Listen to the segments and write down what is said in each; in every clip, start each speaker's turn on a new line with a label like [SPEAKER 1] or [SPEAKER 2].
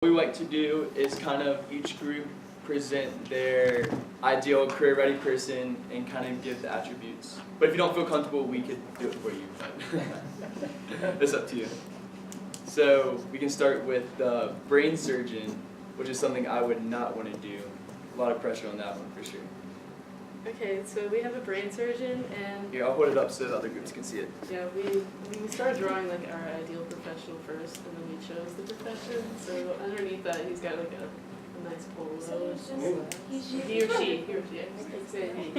[SPEAKER 1] What we like to do is kind of each group present their ideal career-ready person and kind of give the attributes. But if you don't feel comfortable, we could do it for you. But it's up to you. So we can start with the brain surgeon, which is something I would not want to do. A lot of pressure on that one for sure.
[SPEAKER 2] Okay, so we have a brain surgeon, and
[SPEAKER 1] Here, I'll hold it up so the other groups can see it.
[SPEAKER 2] yeah, we started drawing like our ideal professional first, and then we chose the profession. So underneath that, he's got like a nice polo. He or she, I keep saying he.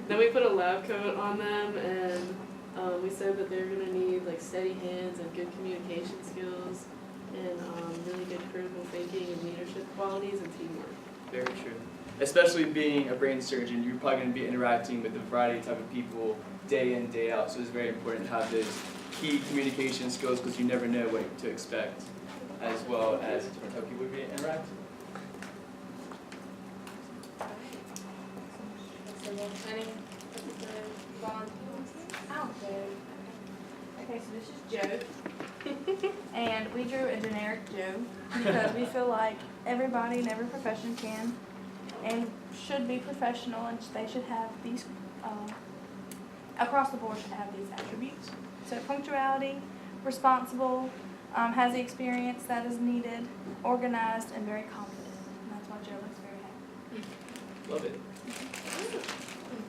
[SPEAKER 2] Then we put a lab coat on them, and we said that they're gonna need like steady hands and good communication skills, and really good critical thinking and leadership qualities and teamwork.
[SPEAKER 1] Very true. Especially being a brain surgeon, you're probably going to be interacting with a variety of type of people day in, day out. So it's very important to have those key communication skills because you never know what to expect, as well as different type of people you interact with.
[SPEAKER 3] Any volunteers? Okay, so this is Joe. And we drew a generic Joe because we feel like everybody in every profession can and should be professional, and they should have these, across the board should have these attributes. So punctuality, responsible, has the experience that is needed, organized, and very confident. And that's why Joe looks very happy.
[SPEAKER 1] Love it.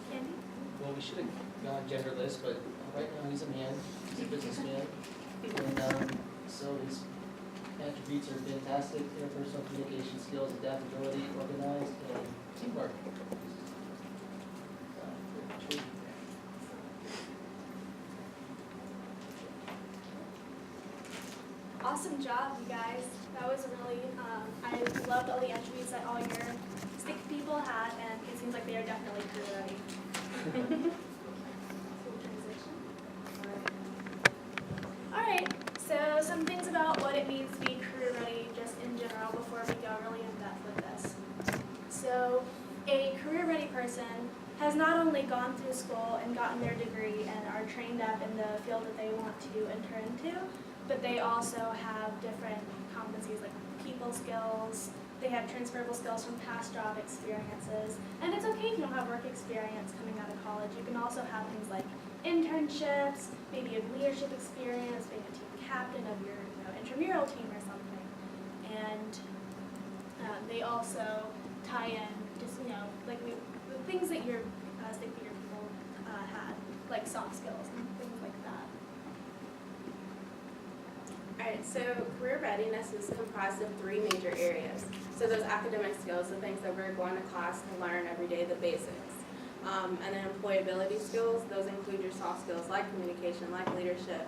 [SPEAKER 3] Candy?
[SPEAKER 4] Well, we should have gone genderless, but right now he's a man, he's a businessman, and so his attributes are fantastic: interpersonal communication skills, adaptability, organized, and teamwork.
[SPEAKER 5] Awesome job, you guys. That was really, I loved all the attributes that all your stick people had, and it seems like they are definitely career ready. Alright, so some things about what it means to be career ready just in general before we go really in depth with this. So, a career ready person has not only gone through school and gotten their degree and are trained up in the field that they want to enter into, but they also have different competencies like people skills. They have transferable skills from past job experiences. And it's okay if you don't have work experience coming out of college. You can also have things like internships, maybe a leadership experience, being a team captain of your intramural team or something. And they also tie in just, like the things that your stick figure people had, like soft skills and things like that.
[SPEAKER 6] Alright, so career readiness is comprised of three major areas. So those academic skills, the things that we're going to class to learn every day, the basics. And then employability skills, those include your soft skills like communication, like leadership,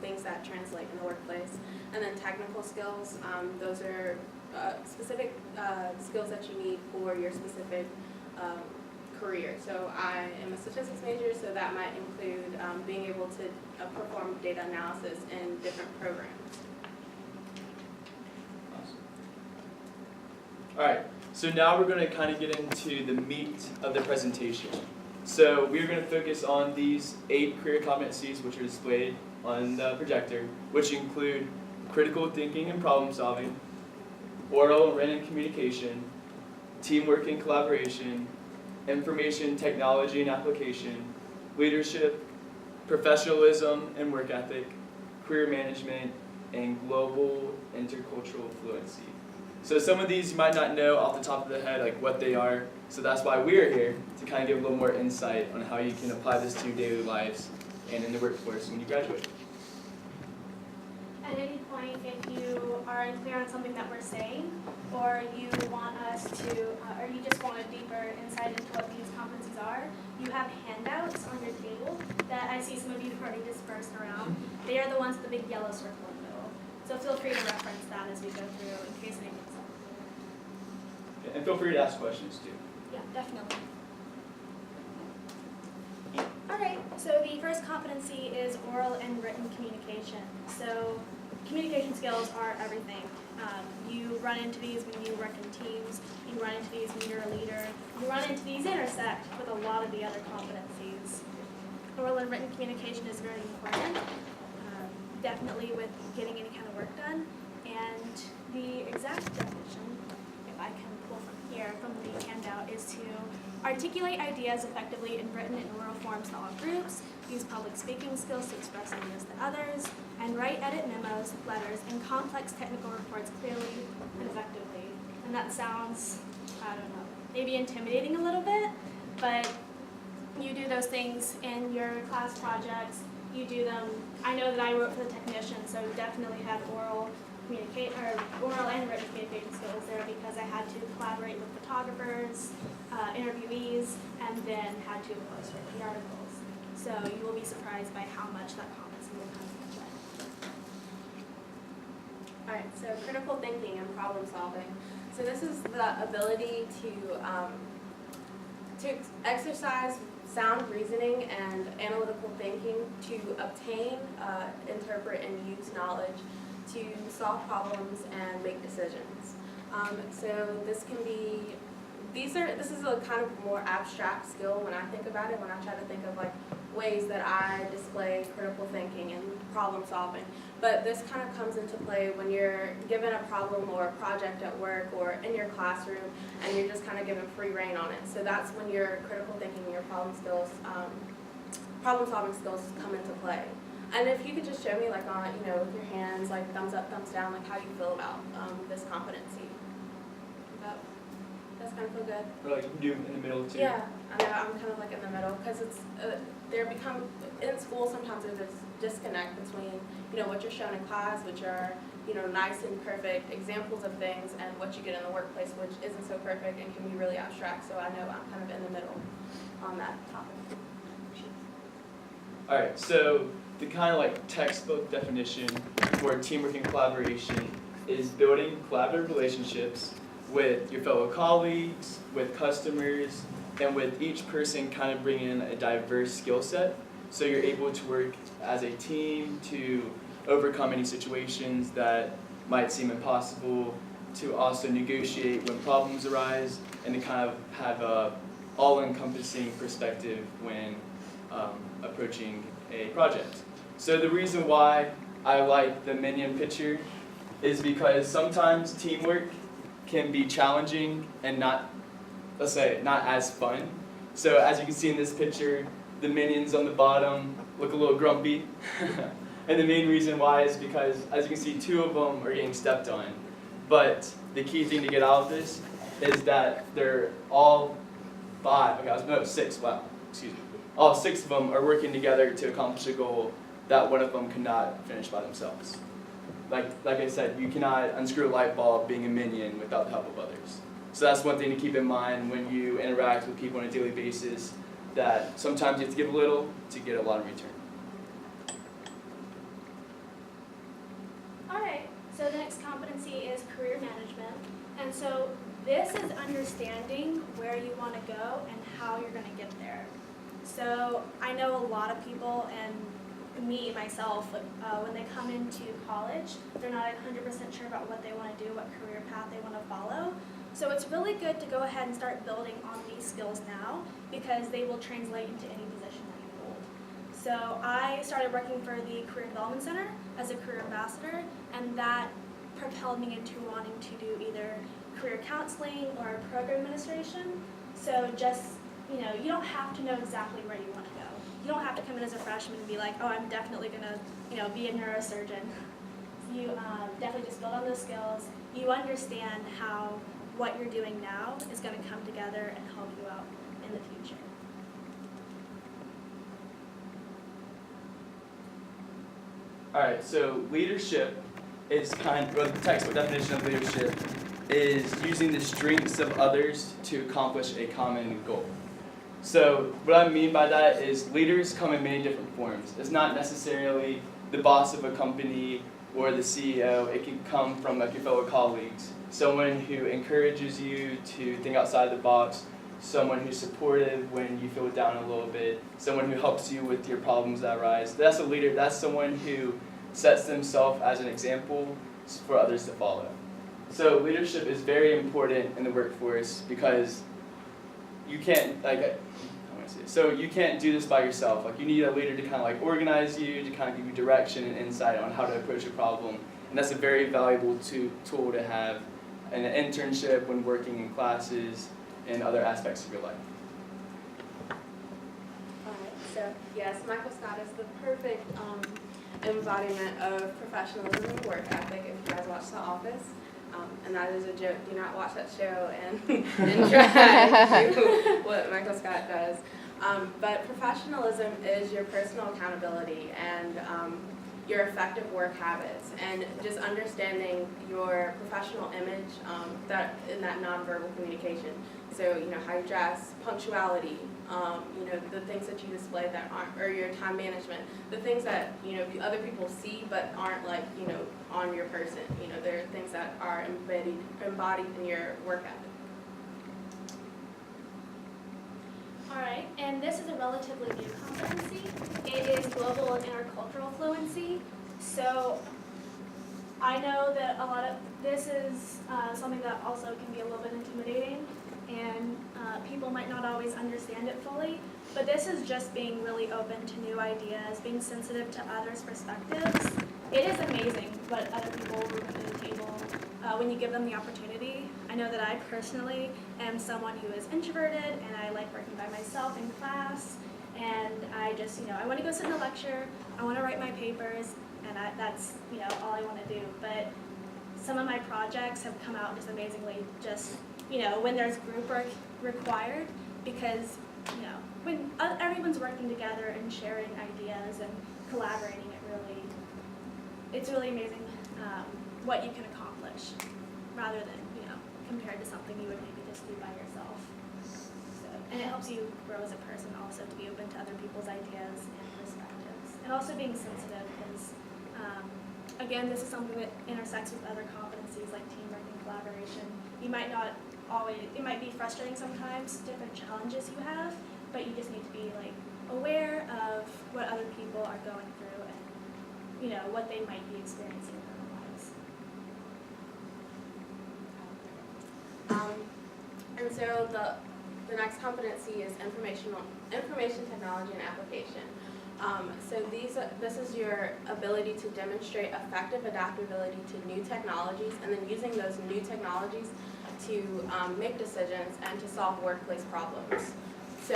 [SPEAKER 6] things that translate in the workplace. And then technical skills, those are specific skills that you need for your specific career. So I am a statistics major, so that might include being able to perform data analysis in different programs.
[SPEAKER 1] Awesome. All right, so now we're going to kind of get into the meat of the presentation. So we're going to focus on these 8 career competencies which are displayed on the projector, which include critical thinking and problem solving, oral and written communication, teamwork and collaboration, information technology and application, leadership, professionalism and work ethic, career management, and global intercultural fluency. So some of these you might not know off the top of the head like what they are, so that's why we're here, to kind of give a little more insight on how you can apply this to your daily lives and in the workforce when you graduate.
[SPEAKER 5] At any point, if you are unclear on something that we're saying, or you want us to, or you just want a deeper insight into what these competencies are, you have handouts on your table that I see some of you have already dispersed around. They are the ones with the big yellow circle in the middle. So feel free to reference that as we go through in case anything's unclear.
[SPEAKER 1] And feel free to ask questions too.
[SPEAKER 5] Yeah, definitely. Alright, so the first competency is oral and written communication. So communication skills are everything. You run into these when you work in teams, you run into these when you're a leader, you run into these intersect with a lot of the other competencies. Oral and written communication is very important, definitely with getting any kind of work done. And exact definition, if I can pull from here, from the handout, is to articulate ideas effectively in written and oral forms to all groups, use public speaking skills to express ideas to others, and write, edit memos, letters, and complex technical reports clearly and effectively. And that sounds, I don't know, maybe intimidating a little bit, but you do those things in your class projects. You do them. I know that I wrote for the technician, so definitely had oral and written communication skills there because I had to collaborate with photographers, interviewees, and then had to, of course, write the articles. So you will be surprised by how much that competency will come into play.
[SPEAKER 6] All right, so critical thinking and problem solving. So this is the ability to exercise sound reasoning and analytical thinking to obtain, interpret, and use knowledge to solve problems and make decisions. So this can be, this is a kind of more abstract skill when I think about it, when I try to think of like ways that I display critical thinking and problem solving. But this kind of comes into play when you're given a problem or a project at work or in your classroom and you're just kind of given free rein on it. So that's when your critical thinking and your problem solving skills come into play. And if you could just show me like on, with your hands, like thumbs up, thumbs down, like how you feel about this competency. That's kind of feel good.
[SPEAKER 1] Or like you do in the middle too.
[SPEAKER 6] Yeah, I know, I'm kind of like in the middle, because it's, in school sometimes there's this disconnect between, what you're shown in class, which are, nice and perfect examples of things, and what you get in the workplace, which isn't so perfect and can be really abstract, so I know I'm kind of in the middle on that topic.
[SPEAKER 1] Alright, so the kind of like textbook definition for teamwork and collaboration is building collaborative relationships with your fellow colleagues, with customers, and with each person kind of bringing in a diverse skill set. So you're able to work as a team to overcome any situations that might seem impossible, to also negotiate when problems arise, and to kind of have a all-encompassing perspective when approaching a project. So the reason why I like the minion picture is because sometimes teamwork can be challenging and not as fun. So as you can see in this picture, the minions on the bottom look a little grumpy. And the main reason why is because, as you can see, 2 of them are getting stepped on. But the key thing to get out of this is that they're all 6, wow, excuse me. All 6 of them are working together to accomplish a goal that one of them could not finish by themselves. Like I said, you cannot unscrew a light bulb being a minion without the help of others. So that's one thing to keep in mind when you interact with people on a daily basis, that sometimes you have to give a little to get a lot in return.
[SPEAKER 5] Alright, so the next competency is career management. And so this is understanding where you want to go and how you're going to get there. So I know a lot of people, and me, myself, when they come into college, they're not 100% sure about what they want to do, what career path they want to follow. So it's really good to go ahead and start building on these skills now, because they will translate into any position that you hold. So I started working for the Career Development Center as a career ambassador, and that propelled me into wanting to do either career counseling or program administration. So just, you don't have to know exactly where you want to go. You don't have to come in as a freshman and be like, oh, I'm definitely going to, be a neurosurgeon. You definitely just build on those skills. You understand how what you're doing now is going to come together and help you out in the future.
[SPEAKER 1] Alright, so leadership is the textbook definition of leadership is using the strengths of others to accomplish a common goal. So what I mean by that is leaders come in many different forms. It's not necessarily the boss of a company or the CEO. It can come from like your fellow colleagues, someone who encourages you to think outside the box, someone who's supportive when you feel down a little bit, someone who helps you with your problems that arise. That's a leader. That's someone who sets themselves as an example for others to follow. So leadership is very important in the workforce because you can't you can't do this by yourself. Like you need a leader to kind of like organize you, to kind of give you direction and insight on how to approach a problem, And that's a very valuable tool to have in an internship, when working in classes, and other aspects of your life.
[SPEAKER 6] Alright, so yes, Michael Scott is the perfect embodiment of professionalism and work ethic if you guys watch The Office. And that is a joke. Do not watch that show and try to do what Michael Scott does. But professionalism is your personal accountability and your effective work habits, and just understanding your professional image that in that nonverbal communication. So how you dress, punctuality, the things that you display that aren't, or your time management, the things that other people see but aren't like on your person. There are things that are embodied in your work ethic.
[SPEAKER 5] Alright, and this is a relatively new competency. It is global and intercultural fluency. So I know that a lot of this is something that also can be a little bit intimidating, and people might not always understand it fully. But this is just being really open to new ideas, being sensitive to others' perspectives. It is amazing what other people bring to the table when you give them the opportunity. I know that I personally am someone who is introverted, and I like working by myself in class, and I just, I want to go sit in a lecture, I want to write my papers, and that's, all I want to do. But some of my projects have come out just amazingly, just, when there's group work required, because, when everyone's working together and sharing ideas and collaborating, it's really amazing what you can accomplish, rather than, compared to something you would maybe just do by yourself. So, and it helps you grow as a person also, to be open to other people's ideas and perspectives. And also being sensitive, because, again, this is something that intersects with other competencies like teamwork and collaboration. You might not always, it might be frustrating sometimes, different challenges you have, but you just need to be aware of what other people are going through and, what they might be experiencing in their own lives.
[SPEAKER 6] And so the next competency is information technology and application. So this is your ability to demonstrate effective adaptability to new technologies, and then using those new technologies to make decisions and to solve workplace problems. So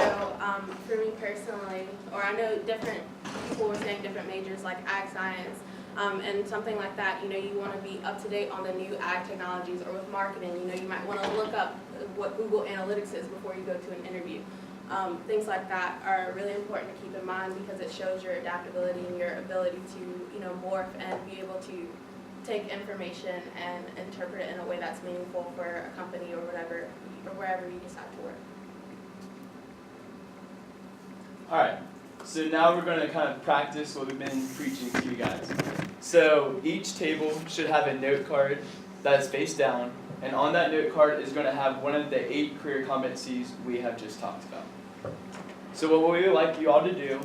[SPEAKER 6] for me personally, or I know different people were saying different majors like ag science, and something like that, you want to be up to date on the new ag technologies, or with marketing, you might want to look up what Google Analytics is before you go to an interview. Things like that are really important to keep in mind, because it shows your adaptability and your ability to, morph and be able to take information and interpret it in a way that's meaningful for a company or whatever, or wherever you decide to work.
[SPEAKER 1] Alright, so now we're going to kind of practice what we've been preaching to you guys. So each table should have a note card that is face down, and on that note card is going to have one of the 8 career competencies we have just talked about. So what we would like you all to do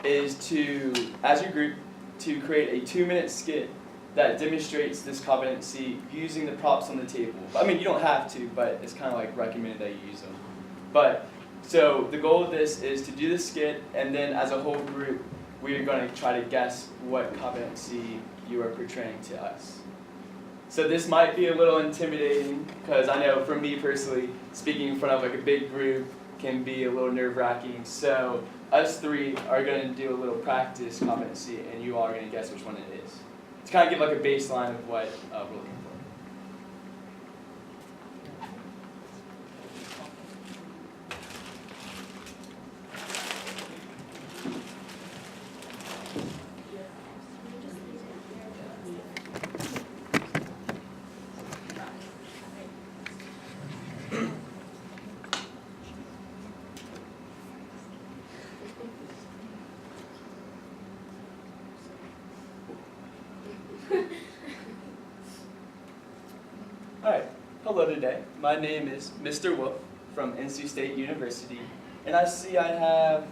[SPEAKER 1] is to, as your group, to create a 2-minute skit that demonstrates this competency using the props on the table. I mean, you don't have to, but it's kind of recommended that you use them. But so the goal of this is to do the skit, and then as a whole group, we are going to try to guess what competency you are portraying to us. So this might be a little intimidating, because I know for me personally, speaking in front of a big group can be a little nerve-wracking. So us 3 are going to do a little practice competency, and you all are going to guess which one it is, to kind of give a baseline of what we're looking for. Alright, hello today. My name is Mr. Wolf from NC State University, and I see I have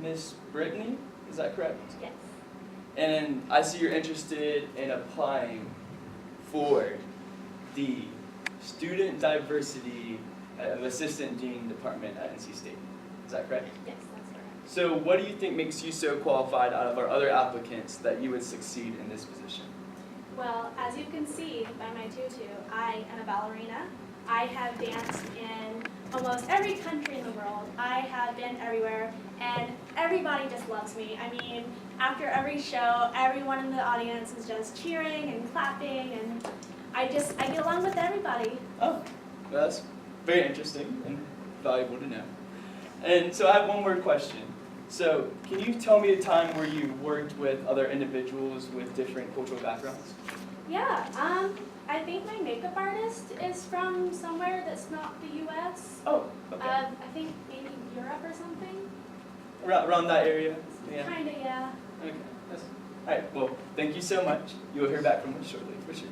[SPEAKER 1] Miss Brittany, is that correct?
[SPEAKER 5] Yes.
[SPEAKER 1] And I see you're interested in applying for the Student Diversity Assistant Dean Department at NC State, is that correct?
[SPEAKER 5] Yes, that's correct.
[SPEAKER 1] So what do you think makes you so qualified out of our other applicants that you would succeed in this position?
[SPEAKER 5] Well, as you can see by my tutu, I am a ballerina. I have danced in almost every country in the world. I have been everywhere, and everybody just loves me. I mean, after every show, everyone in the audience is just cheering and clapping, and I get along with everybody.
[SPEAKER 1] Oh, that's very interesting and valuable to know. And so I have one more question. So can you tell me a time where you worked with other individuals with different cultural backgrounds?
[SPEAKER 5] Yeah, I think my makeup artist is from somewhere that's not the U.S.
[SPEAKER 1] Oh, okay.
[SPEAKER 5] I think maybe Europe or something.
[SPEAKER 1] Around that area? Yeah.
[SPEAKER 5] Kinda, yeah.
[SPEAKER 1] Okay. All right. Well, thank you so much. You will hear back from us shortly, for sure.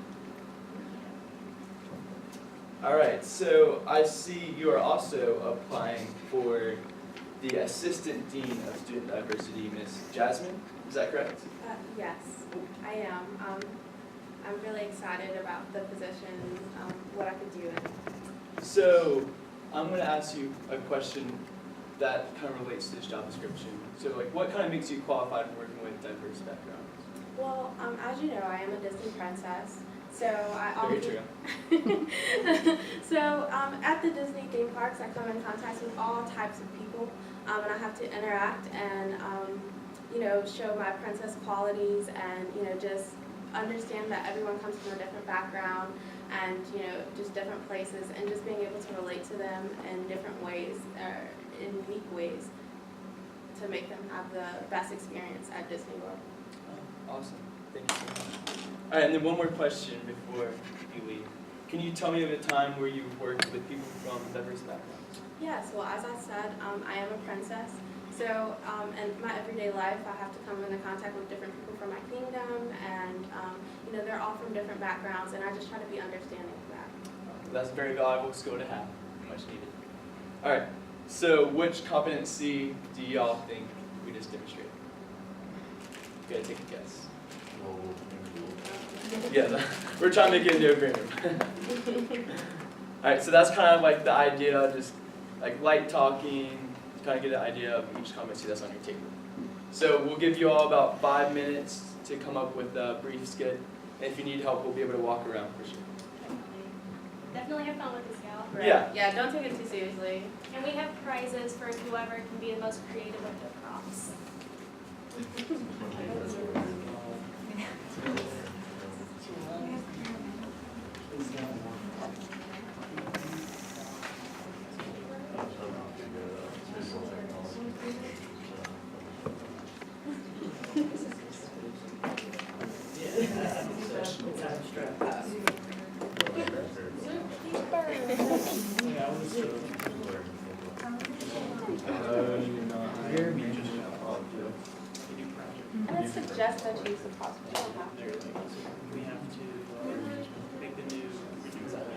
[SPEAKER 1] All right. So I see you are also applying for the Assistant Dean of Student Diversity, Ms. Jasmine. Is that correct?
[SPEAKER 6] Yes, I am. I'm really excited about the position, what I could do in it.
[SPEAKER 1] So I'm going to ask you a question that kind of relates to this job description. So like, what kind of makes you qualified for working with diverse backgrounds?
[SPEAKER 6] Well, as you know, I am a Disney princess, so I
[SPEAKER 1] Very
[SPEAKER 6] often
[SPEAKER 1] true.
[SPEAKER 6] so at the Disney theme parks, I come in contact with all types of people, and I have to interact and you know, show my princess qualities and, you know, just understand that everyone comes from a different background and, you know, just different places, and just being able to relate to them in different ways or in unique ways to make them have the best experience at Disney World.
[SPEAKER 1] Oh, awesome. Thank you so much. All right, and then one more question before you leave. Can you tell me of a time where you worked with people from diverse backgrounds?
[SPEAKER 6] Yes, well, as I said, I am a princess. So in my everyday life, I have to come into contact with different people from my kingdom, and you know, they're all from different backgrounds, and I just try to be understanding of that.
[SPEAKER 1] That's a very valuable skill to have. Much needed. All right, so which competency do y'all think we just demonstrated? You gotta take a guess. Yeah, we're trying to make it into a agreement. All right, so that's kind of like the idea, just like light talking, to kind of get an idea of each competency that's on your table. So we'll give you all about 5 minutes to come up with a brief skit. And if you need help, we'll be able to walk around for sure.
[SPEAKER 5] Definitely have fun with this gal.
[SPEAKER 1] Yeah.
[SPEAKER 6] Yeah, don't take it too seriously.
[SPEAKER 5] And we have prizes for whoever can be the most creative with their props.
[SPEAKER 6] And I suggest that you use the possible. You don't have to.
[SPEAKER 7] We have to make the new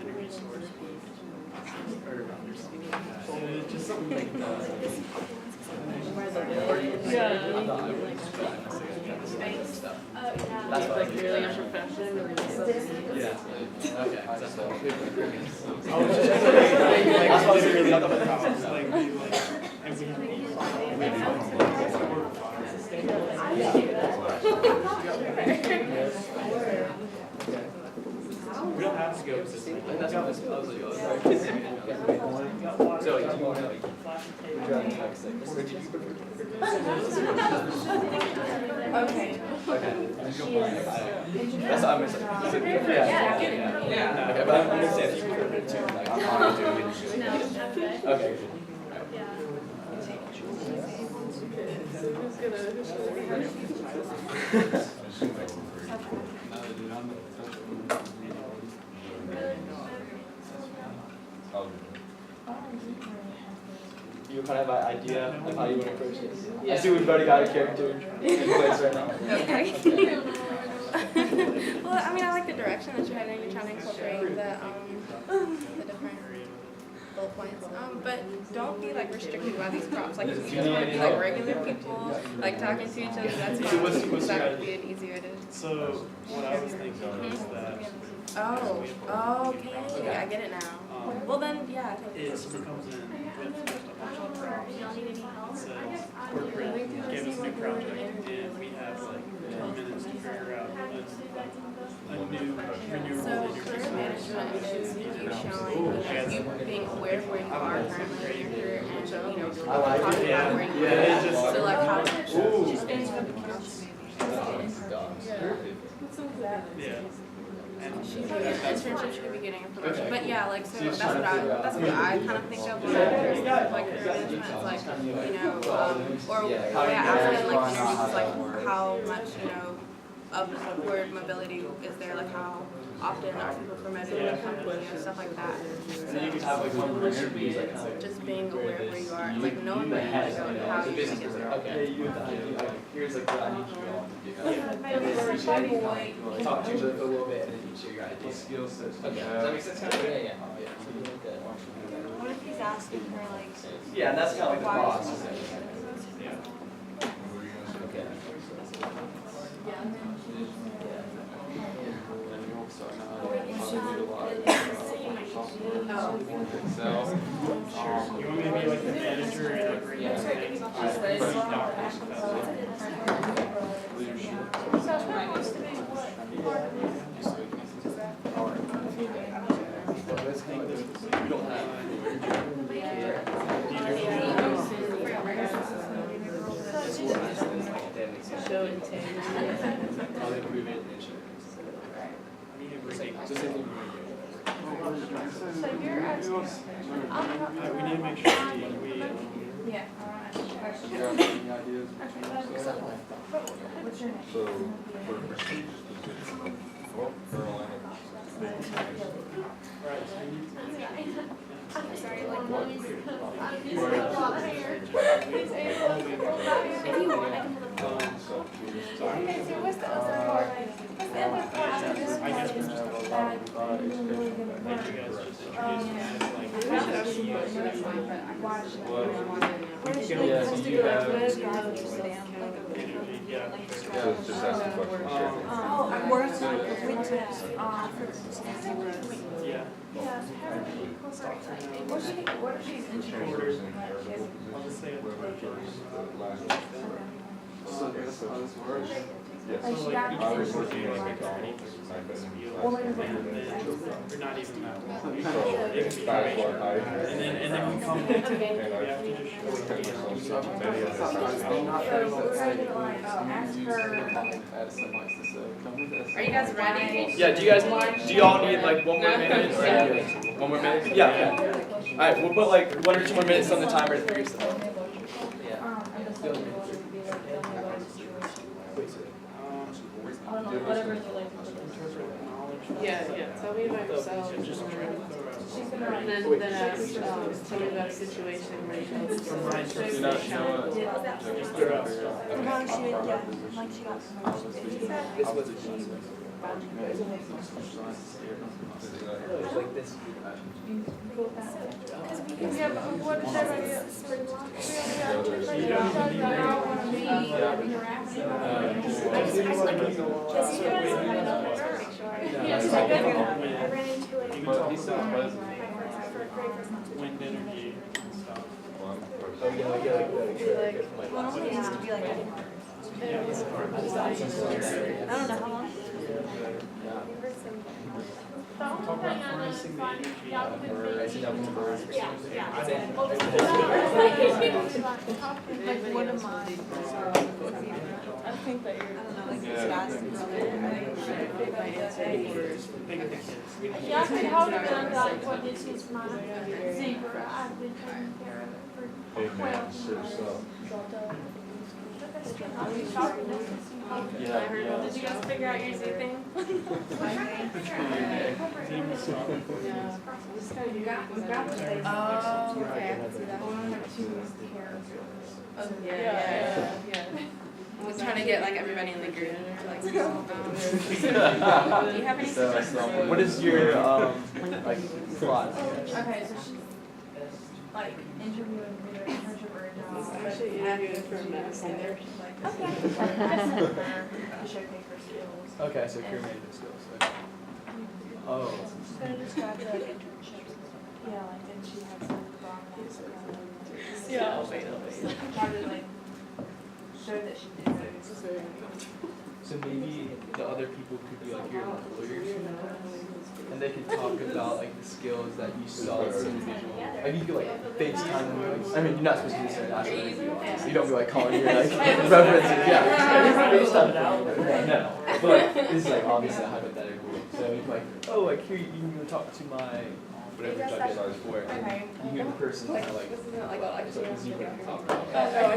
[SPEAKER 7] interview source or just something like that.
[SPEAKER 1] That's what I
[SPEAKER 2] Like really unprofessional.
[SPEAKER 1] Yeah. Okay. That's what
[SPEAKER 7] I was just
[SPEAKER 1] That's why I was really
[SPEAKER 7] like,
[SPEAKER 1] up with the
[SPEAKER 7] and we don't have to go to this.
[SPEAKER 1] And that's what I was like, oh, sorry, kids in it. So, like, do you want to, like, would you rather text, like, or did you prefer?
[SPEAKER 3] Okay.
[SPEAKER 1] Okay. That's what I'm gonna say. Yeah. Okay, but I'm gonna say if you prefer it too, like, I'm fine with doing it.
[SPEAKER 5] No, I'm good.
[SPEAKER 1] Okay.
[SPEAKER 5] Yeah.
[SPEAKER 1] You kind of have an idea of how you want to approach this? I
[SPEAKER 2] Yeah.
[SPEAKER 1] see we've already got a character in place right now.
[SPEAKER 6] Okay. Well, I mean, I like the direction that you're heading. You're trying to incorporate the different bullet points. But don't be like restricted by these prompts. Like if you just want to be like regular people, like talking to each other, that's
[SPEAKER 1] So
[SPEAKER 6] fine.
[SPEAKER 1] what's your
[SPEAKER 6] That would be an easier to.
[SPEAKER 7] So what I was thinking is that
[SPEAKER 6] Oh, okay, I get it now. Well then, yeah.
[SPEAKER 7] it comes in with just a bunch of prompts.
[SPEAKER 5] Y'all need any help?
[SPEAKER 7] So corporate gave us a new project and we have like 10 minutes to figure out a new renewable
[SPEAKER 6] So
[SPEAKER 7] energy
[SPEAKER 6] career
[SPEAKER 7] source.
[SPEAKER 6] management is you showing, you being aware of where you are currently in your career and, talking about where you
[SPEAKER 1] Yeah,
[SPEAKER 6] are.
[SPEAKER 1] it's just-
[SPEAKER 6] So like how.
[SPEAKER 1] Ooh.
[SPEAKER 7] Yeah. And
[SPEAKER 6] Internship should be getting a promotion,
[SPEAKER 1] Okay.
[SPEAKER 6] but yeah, like, so
[SPEAKER 1] So you're
[SPEAKER 6] that's
[SPEAKER 1] trying
[SPEAKER 6] what
[SPEAKER 1] to figure out-
[SPEAKER 6] that's what I kind of think of when I think of like career management, is like, or the way I ask it, like, interviews is like, how much, upward mobility is there, like how often are people promoted in the company and stuff like that.
[SPEAKER 1] And then you can have like one more interview, like kind of.
[SPEAKER 6] Just being aware of where you are, like knowing where you want to go and how you can get there.
[SPEAKER 1] Okay, you have the idea, like, here's like what I need you all to do. Talk to each other for a little bit and then you share your ideas. Skill sets. Okay, does that make sense kind of?
[SPEAKER 4] Yeah.
[SPEAKER 3] What if he's asking for like?
[SPEAKER 1] Yeah, and that's kind of like the boss.
[SPEAKER 4] Okay.
[SPEAKER 7] you want me to be like the manager and like bring
[SPEAKER 1] You don't have.
[SPEAKER 2] Show and take.
[SPEAKER 1] Probably improve it and share. So same thing.
[SPEAKER 3] So you're asking.
[SPEAKER 7] we need to make sure we
[SPEAKER 3] Yeah, alright.
[SPEAKER 8] You have any ideas?
[SPEAKER 3] What's your name?
[SPEAKER 8] So, for prestigious positions, North Carolina State
[SPEAKER 5] I'm sorry, like what? If you want, I can pull
[SPEAKER 8] so
[SPEAKER 5] up the
[SPEAKER 3] Okay, so what's the other part? What's the other part?
[SPEAKER 7] I guess we're just
[SPEAKER 8] have a lot of education.
[SPEAKER 7] you guys just introduce me as like
[SPEAKER 1] Yeah, so you have.
[SPEAKER 7] yeah.
[SPEAKER 8] So it's just asking questions.
[SPEAKER 3] Oh, I worked with for
[SPEAKER 7] Yeah.
[SPEAKER 3] what if she's
[SPEAKER 8] Chambers and charitable
[SPEAKER 7] I'll just say it.
[SPEAKER 8] women first, last.
[SPEAKER 1] So that's how this works.
[SPEAKER 8] Yes.
[SPEAKER 7] So like each
[SPEAKER 8] I was
[SPEAKER 7] person
[SPEAKER 8] working
[SPEAKER 7] is
[SPEAKER 8] at
[SPEAKER 7] like
[SPEAKER 8] McDonald's.
[SPEAKER 7] 20%
[SPEAKER 8] I've been in
[SPEAKER 7] skill,
[SPEAKER 8] last
[SPEAKER 7] and
[SPEAKER 8] year.
[SPEAKER 7] then, or not even that one.
[SPEAKER 8] So
[SPEAKER 7] It could be
[SPEAKER 8] that's what
[SPEAKER 7] probation.
[SPEAKER 8] I.
[SPEAKER 7] And then we come in,
[SPEAKER 8] And
[SPEAKER 7] we
[SPEAKER 8] I
[SPEAKER 7] have to just show
[SPEAKER 8] put
[SPEAKER 7] you.
[SPEAKER 8] myself so many of this
[SPEAKER 3] ask her.
[SPEAKER 1] Addison likes to say, come with us.
[SPEAKER 6] Are you guys ready?
[SPEAKER 1] Yeah, do y'all need like one more minute? Or one more minute? Yeah, yeah. Alright, we'll put like 1 or 2 more minutes on the timer to figure stuff out.
[SPEAKER 7] Interpret knowledge.
[SPEAKER 2] Yeah, tell me about yourself.
[SPEAKER 7] Just try to throw out.
[SPEAKER 2] And then ask, tell me about a situation where you guys.
[SPEAKER 7] From my
[SPEAKER 1] Do not know it.
[SPEAKER 7] Just throw out.
[SPEAKER 1] This was a cheese. Like this.
[SPEAKER 3] Yeah, but what is everybody
[SPEAKER 5] I ran into it.
[SPEAKER 7] You can
[SPEAKER 1] But
[SPEAKER 7] talk
[SPEAKER 1] he's so
[SPEAKER 7] about
[SPEAKER 1] pleasant.
[SPEAKER 7] wind energy and stuff.
[SPEAKER 8] One person.
[SPEAKER 1] Oh, yeah.
[SPEAKER 3] Well, it only needs to be like a. I don't know how long.
[SPEAKER 7] Talk about harnessing the energy.
[SPEAKER 5] Yeah,
[SPEAKER 3] Like, what am I? I think that you're, I don't know, like,
[SPEAKER 1] Yeah.
[SPEAKER 3] fast.
[SPEAKER 7] Think of the kids.
[SPEAKER 9] Yeah, I could hold it down like, well, this is my zebra, I've been taking care of it for
[SPEAKER 8] Hey man, seriously.
[SPEAKER 9] I'll be shopping this.
[SPEAKER 1] Yeah.
[SPEAKER 6] Did you guys figure out your Z thing?
[SPEAKER 7] Team stuff.
[SPEAKER 6] Oh, okay, I can see that. Yeah. I was trying to get like everybody in the group to like. Do you have any suggestions?
[SPEAKER 1] What is your like plot?
[SPEAKER 3] Okay, so she's like interviewing for their internship or a job.
[SPEAKER 2] Actually interviewing for a master.
[SPEAKER 3] Okay. To showcase her skills.
[SPEAKER 1] Okay, so career management skills. Okay. Oh.
[SPEAKER 3] So describe the internships. Yeah, like did she have some problem?
[SPEAKER 2] Yeah, I'll wait.
[SPEAKER 3] How to like show that she did
[SPEAKER 2] This is very good.
[SPEAKER 1] So maybe the other people could be like your employers, and they could talk about like the skills that you saw as an individual. Like you could like FaceTime them. Like, I mean, you're not supposed to do this actually. You don't be like calling your like references. Yeah. FaceTime them. No, but this is like obviously a hypothetical. So you're like, oh, like here you can go talk to my whatever job it is for.
[SPEAKER 3] Okay.
[SPEAKER 1] You hear the person kind of like.
[SPEAKER 6] This isn't like, well, I just
[SPEAKER 1] So
[SPEAKER 6] want to
[SPEAKER 1] you
[SPEAKER 6] get
[SPEAKER 1] can
[SPEAKER 6] her.
[SPEAKER 1] talk about.
[SPEAKER 3] Oh,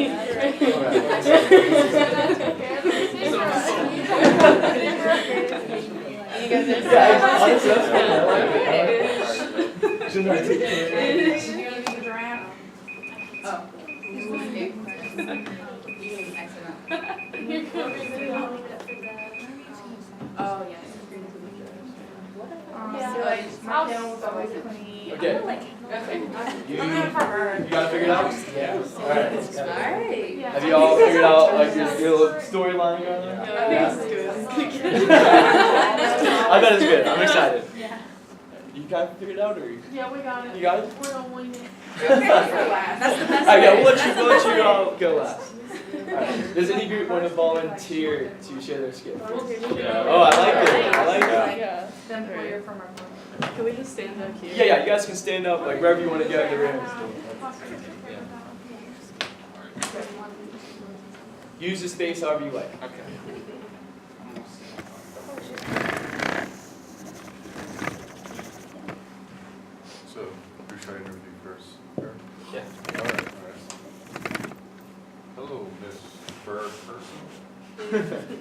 [SPEAKER 2] You guys are
[SPEAKER 1] Yeah, honestly, that's fun. I like it. I like it. Shouldn't I take care of it?
[SPEAKER 3] Do you want to use the ramp?
[SPEAKER 6] Oh, yes.
[SPEAKER 3] So like my down was always clean.
[SPEAKER 1] Okay.
[SPEAKER 6] Okay.
[SPEAKER 1] You gotta figure it out? Yeah. Alright, let's go.
[SPEAKER 6] Alright.
[SPEAKER 1] Have you all figured out like your little storyline going on?
[SPEAKER 2] Yeah, this is good.
[SPEAKER 1] I bet it's good. I'm excited.
[SPEAKER 9] Yeah.
[SPEAKER 1] You kind of figured it out or you
[SPEAKER 9] Yeah, we got it.
[SPEAKER 1] got it?
[SPEAKER 9] We're gonna wing it.
[SPEAKER 6] That's the best
[SPEAKER 1] Alright, yeah,
[SPEAKER 6] way.
[SPEAKER 1] we'll let you all go last. Alright. Does any group want to volunteer to share their skill? Oh, I like it. I like it.
[SPEAKER 2] Yeah.
[SPEAKER 3] The employer from our firm.
[SPEAKER 2] Can we just stand up here?
[SPEAKER 1] Yeah, you guys can stand up like wherever you want to go in the room. Use the space however you like.
[SPEAKER 8] So, who should I interview first? Her?
[SPEAKER 1] Yeah.
[SPEAKER 8] Alright. Hello, Miss Bird person.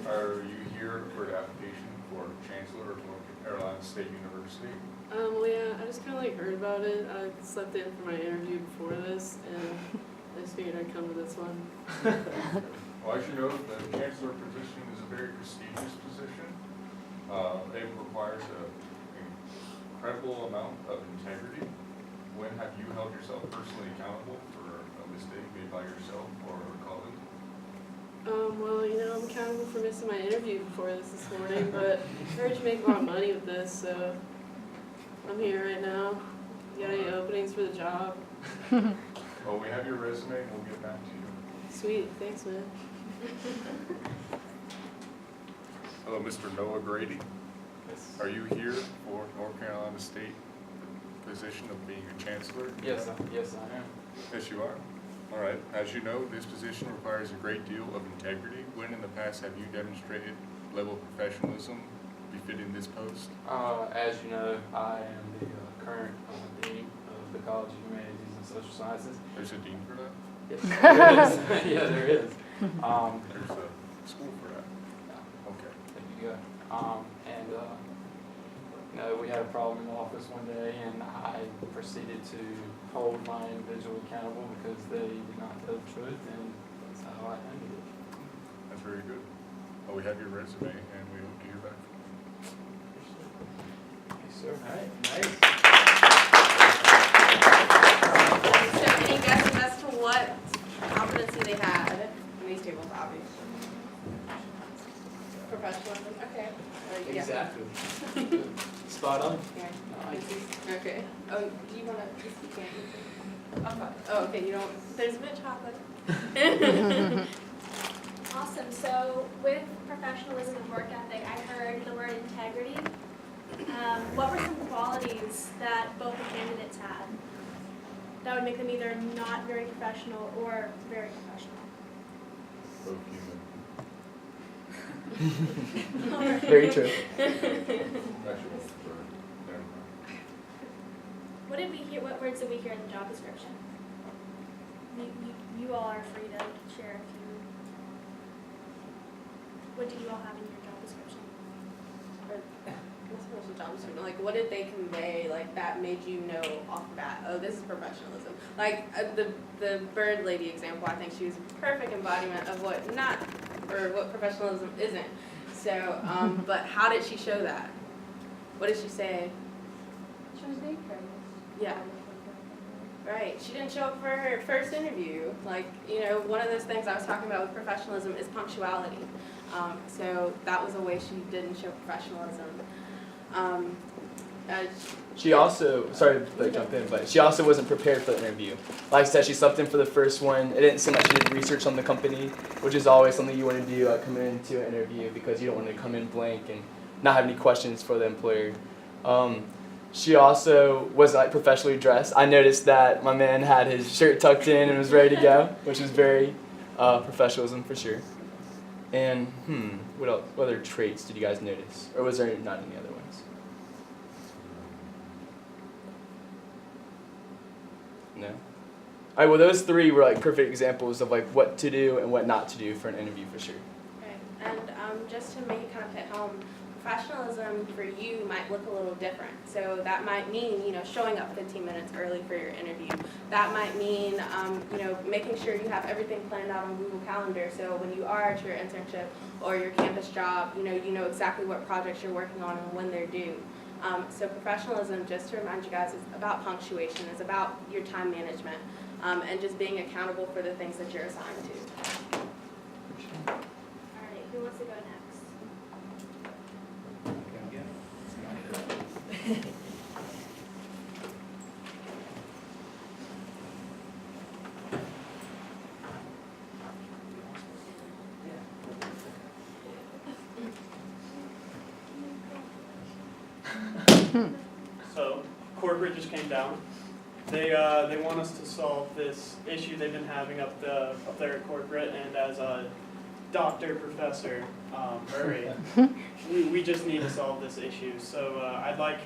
[SPEAKER 8] Are you here for the application for Chancellor of North Carolina State University?
[SPEAKER 2] Well, yeah, I just kind of like heard about it. I slept in for my interview before this, and I just figured I'd come to this one.
[SPEAKER 8] Well, as you know, the Chancellor position is a very prestigious position. It requires an incredible amount of integrity. When have you held yourself personally accountable for a mistake made by yourself or a colleague?
[SPEAKER 2] Well, you know, I'm accountable for missing my interview before this morning, but I heard you make a lot of money with this, so I'm here right now. You got any openings for the job?
[SPEAKER 8] Well, we have your resume and we'll get back to you.
[SPEAKER 2] Sweet, thanks, man.
[SPEAKER 8] Hello, Mr. Noah Grady. Are you here for North Carolina State position of being a chancellor?
[SPEAKER 1] Yes, yes, I am.
[SPEAKER 8] Yes, you are. All right. As you know, this position requires a great deal of integrity. When in the past have you demonstrated level of professionalism befitting this post?
[SPEAKER 10] As you know, I am the current dean of the College of Humanities and Social Sciences.
[SPEAKER 8] There's a dean for that?
[SPEAKER 10] Yes, there is. Yeah, there is.
[SPEAKER 8] There's a school for that? Okay.
[SPEAKER 10] There you go. You know, we had a problem in the office one day, and I proceeded to hold my individual accountable because they did not tell the truth, and that's how I handled it.
[SPEAKER 8] That's very good. Well, we have your resume and we hope to hear back from you.
[SPEAKER 1] Yes, sir. All right, nice.
[SPEAKER 6] So any guesses as to what competency they had in these tables, obviously? Professionalism, okay. Yeah.
[SPEAKER 1] Exactly. Spot on.
[SPEAKER 6] Yeah. Okay. Oh, do you wanna, you can't. Okay. Oh, okay, you don't, there's a bit of chocolate.
[SPEAKER 5] Awesome. So with professionalism and work ethic, I heard the word integrity. What were some qualities that both the candidates had that would make them either not very professional or very professional?
[SPEAKER 8] Both human.
[SPEAKER 1] Very true.
[SPEAKER 8] Actually, never mind.
[SPEAKER 5] What did we hear? What words did we hear in the job description? You all are free to share if you. What did you all have in your job description?
[SPEAKER 6] What's the most job description? Like, what did they convey, like, that made you know off the bat, oh, this is professionalism? Like, the bird lady example, I think she was a perfect embodiment of what not, or what professionalism isn't. So, but how did she show that? What did she say?
[SPEAKER 9] She was being courteous.
[SPEAKER 6] Yeah. Right, she didn't show up for her first interview. Like, you know, one of those things I was talking about with professionalism is punctuality. So that was a way she didn't show professionalism.
[SPEAKER 1] She also, sorry to jump in, but she also wasn't prepared for the interview. Like I said, she slept in for the first one. It didn't seem like she did research on the company, which is always something you want to do coming into an interview because you don't want to come in blank and not have any questions for the employer. She also was like professionally dressed. I noticed that my man had his shirt tucked in and was ready to go, which was very professionalism for sure. And what else? What other traits did you guys notice, or was there not any other ones? No. All right. Well, those three were like perfect examples of like what to do and what not to do for an interview for sure.
[SPEAKER 6] Right. And just to make it kind of hit home, professionalism for you might look a little different. So that might mean, you know, showing up 15 minutes early for your interview. That might mean, you know, making sure you have everything planned out on Google Calendar. So when you are at your internship or your campus job, you know exactly what projects you're working on and when they're due. So professionalism, just to remind you guys, is about punctuation. It's about your time management and just being accountable for the things that you're assigned to.
[SPEAKER 5] Alright, who wants to go next?
[SPEAKER 7] So, corporate just came down. They want us to solve this issue they've been having up there at corporate, and as a doctor, professor, Murray, we just need to solve this issue. So I'd like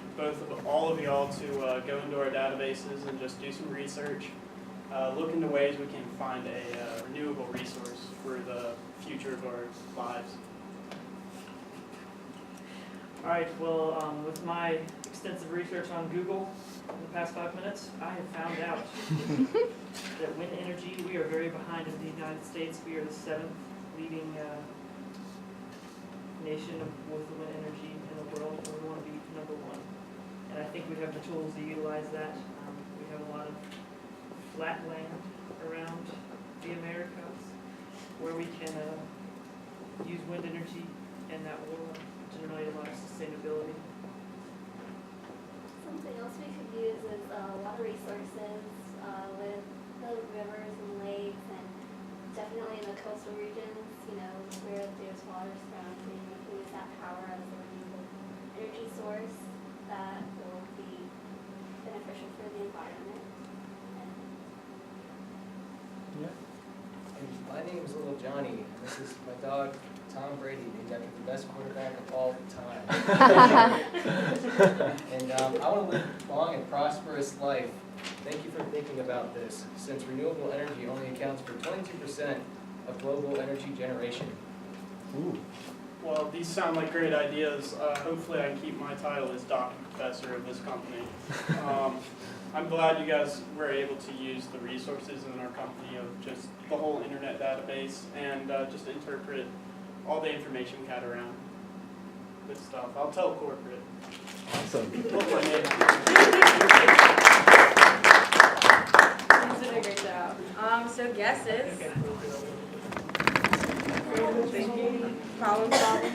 [SPEAKER 7] all of y'all to go into our databases and just do some research, look into ways we can find a renewable resource for the future of our lives.
[SPEAKER 11] All right, well, with my extensive research on Google in the past 5 minutes, I have found out that wind energy, we are very behind in the United States. We are the 7th leading nation with wind energy in the world, and we want to be number 1. And I think we have the tools to utilize that. We have a lot of flat land around the Americas where we can use wind energy, and that will generate a lot of sustainability.
[SPEAKER 9] Something else we could use is water resources with the rivers and lakes, and definitely in the coastal regions, you know, where there's water surrounding, we can use that power as a renewable energy source that will be beneficial for the environment.
[SPEAKER 4] And my name is Little Johnny, and this is my dog, Tom Brady, named after the best quarterback of all time. And I want to live a long and prosperous life. Thank you for thinking about this, since renewable energy only accounts for 22% of global energy generation.
[SPEAKER 1] Ooh.
[SPEAKER 7] Well, these sound like great ideas. Hopefully I can keep my title as doctor professor of this company. I'm glad you guys were able to use the resources in our company of just the whole internet database and just interpret all the information we had around this stuff. I'll tell corporate.
[SPEAKER 1] Awesome.
[SPEAKER 7] Look my name.
[SPEAKER 6] You did a great job. So guesses. Problem solving.